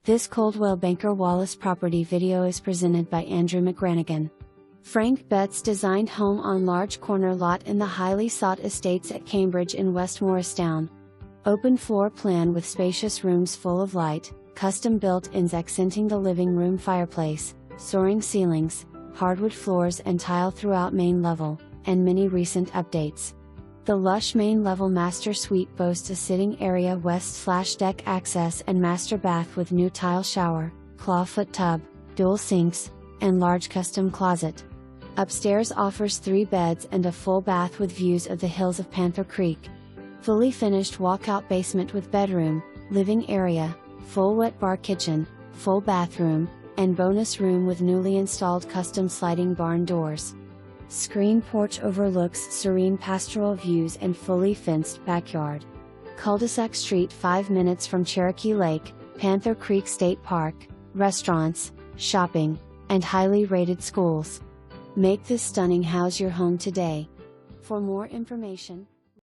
This Coldwell Banker Wallace property video is presented by Andrew McGranagan. Frank Betz designed home on large corner lot in the highly sought estates at Cambridge in West Morristown. Open floor plan with spacious rooms full of light, custom built-ins accenting the living room fireplace, soaring ceilings, hardwood floors and tile throughout main level, and many recent updates. The lush main level master suite boasts a sitting area west/deck access and master bath with new tile shower, clawfoot tub, dual sinks, and large custom closet. Upstairs offers 3 beds and a full bath with views of the hills of Panther Creek. Fully finished walkout basement with bedroom, living area, full wet bar kitchen, full bathroom, and bonus room with newly installed custom sliding barn doors. Screen porch overlooks serene pastoral views and fully fenced backyard. Cul-de-sac street 5 minutes from Cherokee Lake, Panther Creek State Park, restaurants, shopping, and highly rated schools. Make this stunning house your home today. For more information,